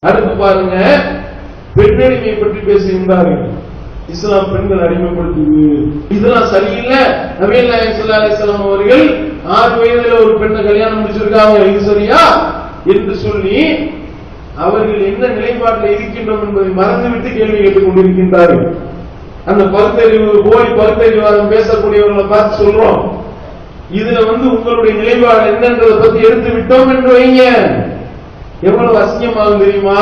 அடுத்து பாருங்க, பெண்ணடிமை பற்றி பேசுகின்றார்கள். இஸ்லாம் பெண்கள் அடிமைப்படுத்துது, இதெல்லாம் சரியில்லை. நபிகள் நாயகம் ஸல்லல்லாஹு அலைஹி வஸல்லம் அவர்கள் 6 வயதுல ஒரு பெண்ணை கல்யாணம் முடிச்சிருக்காங்க, இது சரியா என்று சொல்லி அவர்கள் என்ன நிலைப்பாட்டில் இருக்கின்றோம் என்பதை மறந்துவிட்டு கேள்வி கேட்டுக் கொண்டிருக்கின்றார்கள். அந்த பகுத்தறிவு போய் பகுத்தறிவாதம் பேசக்கூடியவர்களை பார்த்து சொல்றோம், இதுல உங்களுடைய நிலைப்பாடு என்னன்றதை பத்தி எடுத்து விட்டோம் என்று வைங்க, எவ்வளவு அசிங்கமாகும் தெரியுமா?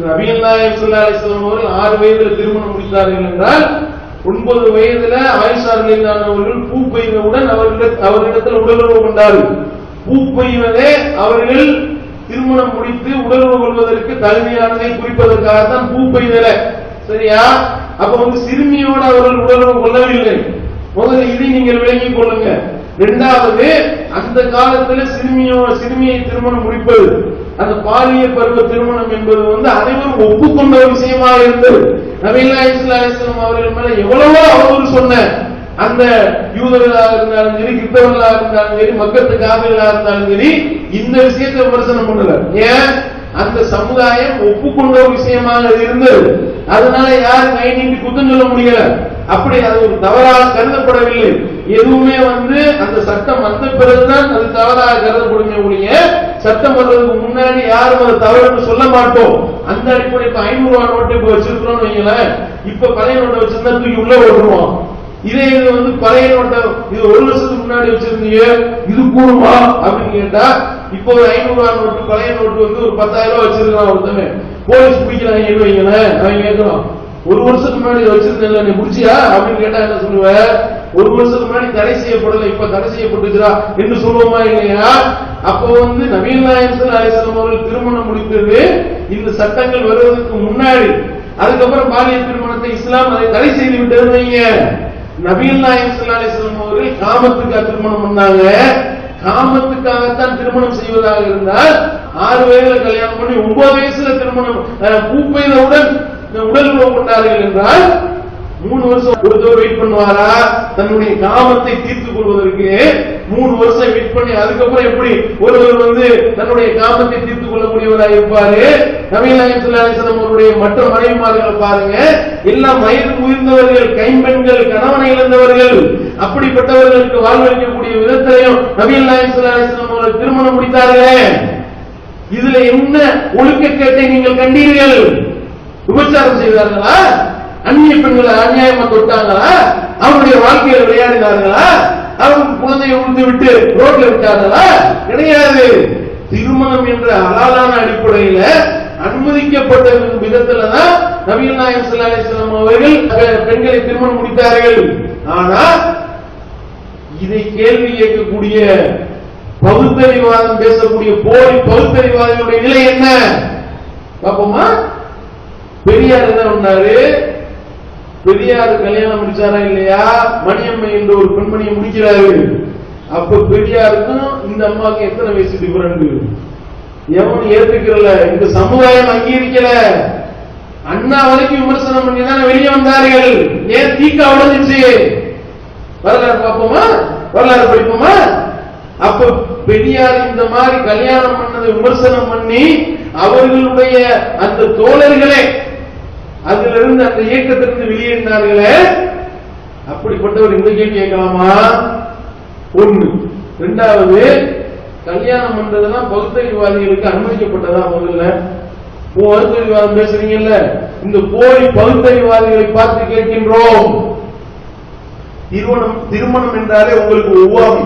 நபிகள் நாயகம் ஸல்லல்லாஹு அலைஹி வஸல்லம் அவர்கள் 6 வயதுல திருமணம் முடித்தார்கள் என்றால் 9 வயதுல ஆயிஷா ரலியல்லாஹு அன்ஹா அவர்கள் பூ பெய்தவுடன் அவர்களிடத்தில் உடலுறவு கொண்டார்கள். பூ பெய்வதே அவர்கள் திருமணம் முடித்து உடலுறவு கொள்வதற்கு தகுதியானதை குறிப்பதற்காகத்தான் பூ பெய்தல, சரியா? அப்ப சிறுமியோடு அவர்கள் உடலுறவு கொள்ளவில்லை. முதல்ல இதை நீங்கள் விளங்கிக் கொள்ளுங்க. இரண்டாவது, அந்த காலத்துல சிறுமியை திருமணம் முடிப்பது, அந்த பாலிய பருவ திருமணம் என்பது அனைவரும் ஒப்புக்கொண்ட ஒரு விஷயமாக இருந்தது. நபிகள் நாயகம் ஸல்லல்லாஹு அலைஹி வஸல்லம் அவர்கள் மேல எவ்வளவோ அவதூறு சொன்ன அந்த யூதர்களாக இருந்தாலும் சரி, கிறிஸ்தவர்களாக இருந்தாலும் சரி, மக்கத்து காவிர்களாக இருந்தாலும் சரி, இந்த விஷயத்தை விமர்சனம் பண்ணல. ஏன்? அந்த சமுதாயம் ஒப்புக்கொண்ட ஒரு விஷயமாக இருந்தது. அதனால யாரும் கை நீட்டி குத்தம் சொல்ல முடியல. அப்படி அது ஒரு தவறாக கருதப்படவில்லை. எதுவுமே அந்த சட்டம் வந்த பிறகுதான் அது தவறாக கருதப்படுமே ஒழிய, சட்டம் வர்றதுக்கு முன்னாடி யாரும் அது தவறுன்னு சொல்ல மாட்டோம். அந்த அடிப்படையில் 500 ரூபாய் நோட்டு இப்ப வச்சிருக்கிறோம் வைங்களேன், இப்ப பழைய நோட்டை வச்சிருந்தா தூக்கி உள்ள ஓட்டுருவோம். இதே இது பழைய நோட்டை இது 1 வருஷத்துக்கு முன்னாடி வச்சிருந்தீங்க, இது கூடுமா அப்படின்னு கேட்டா, இப்போ ஒரு 500 ரூபாய் நோட்டு பழைய நோட்டு ஒரு 10,000 ரூபாய் வச்சிருக்கான் ஒருத்தவங்க, போலீஸ் பிடிக்கிறாங்க வைங்களேன், அவன் கேட்கலாம் 1 வருஷத்துக்கு முன்னாடி வச்சிருந்தேன் நீ முடிச்சியா அப்படின்னு கேட்டா என்ன சொல்லுவ? 1 வருஷத்துக்கு முன்னாடி தடை செய்யப்படல, இப்ப தடை செய்யப்பட்டுச்சுரா என்று சொல்லுவோமா இல்லையா? அப்போ நபிகள் நாயகம் ஸல்லல்லாஹு அலைஹி வஸல்லம் அவர்கள் திருமணம் முடித்தது இந்த சட்டங்கள் வருவதற்கு முன்னாடி. அதுக்கப்புறம் பாலிய திருமணத்தை இஸ்லாம் அதை தடை செய்து விட்டது வைங்க. நபிகள் நாயகம் ஸல்லல்லாஹு அலைஹி வஸல்லம் அவர்கள் காமத்துக்காக திருமணம் பண்ணாங்க. காமத்துக்காகத்தான் திருமணம் செய்வதாக இருந்தால் 6 வயதுல கல்யாணம் பண்ணி 9 வயசுல திருமணம் பூ பெய்தவுடன் உடலுறவு கொண்டார்கள் என்றால் 3 வருஷம் ஒருத்தர் வெயிட் பண்ணுவாரா? தன்னுடைய காமத்தை தீர்த்துக் கொள்வதற்கு 3 வருஷம் வெயிட் பண்ணி அதுக்கப்புறம் எப்படி ஒருவர் தன்னுடைய காமத்தை தீர்த்துக் கொள்ளக்கூடியவராக இருப்பாரு? நபிகள் நாயகம் ஸல்லல்லாஹு அலைஹி வஸல்லம் அவருடைய மற்ற மனைவிமார்களை பாருங்க, எல்லாம் வயது முதிர்ந்தவர்கள், கைம்பெண்கள், கணவனை இழந்தவர்கள். அப்படிப்பட்டவர்களுக்கு வாழ்வளிக்கக்கூடிய விதத்திலையும் நபிகள் நாயகம் ஸல்லல்லாஹு அலைஹி வஸல்லம் அவர்கள் திருமணம் முடித்தார்களே, இதுல என்ன ஒழுக்கக்கேட்டை நீங்கள் கண்டீர்கள்? விபச்சாரம் செய்தார்களா? அந்நிய பெண்களை அநியாயமா தொட்டாங்களா? அவருடைய வாழ்க்கையில் விளையாடினார்களா? அவங்க குழந்தையை உழுந்து விட்டு ரோட்ல விட்டார்களா? கிடையாது. திருமணம் என்ற ஹலாலான அடிப்படையில அனுமதிக்கப்பட்ட விதத்துலதான் நபிகள் நாயகம் ஸல்லல்லாஹு அலைஹி வஸல்லம் அவர்கள் பெண்களை திருமணம் முடித்தார்கள். ஆனா இதை கேள்வி கேட்கக்கூடிய பகுத்தறிவாதம் பேசக்கூடிய போலி பகுத்தறிவாதிகளுடைய நிலை என்ன பாப்போமா? பெரியார் என்ன பண்ணாரு? பெரியார் கல்யாணம் முடிச்சாரா இல்லையா? மணியம்மை என்ற ஒரு பெண்மணியை முடிக்கிறாரு. அப்ப பெரியாருக்கும் இந்த அம்மாவுக்கு எத்தனை வயசு டிஃபரண்ட்? எவனும் ஏற்றுக்கல, இந்த சமுதாயம் அங்கீகரிக்கல. அண்ணா வரைக்கும் விமர்சனம் பண்ணி தானே வெளியே வந்தார்கள். ஏன் தீக்கா உடஞ்சிச்சு? வரலாறு பார்ப்போமா? வரலாறு படிப்போமா? அப்ப பெரியார் இந்த மாதிரி கல்யாணம் பண்ணதை விமர்சனம் பண்ணி அவர்களுடைய அந்த தோழர்களே அதிலிருந்து அந்த இயக்கத்திலிருந்து வெளியேறினார்களே, அப்படிப்பட்டவர் இந்த கேள்வி கேட்கலாமா? ஒண்ணு. இரண்டாவது, கல்யாணம் பண்றதெல்லாம் பகுத்தறிவாதிகளுக்கு அனுமதிக்கப்பட்டதா? முதல்ல பகுத்தறிவாதம் பேசுறீங்கல்ல, இந்த போலி பகுத்தறிவாதிகளை பார்த்து கேட்கின்றோம். திருமணம் என்றாலே உங்களுக்கு ஒவ்வாமை.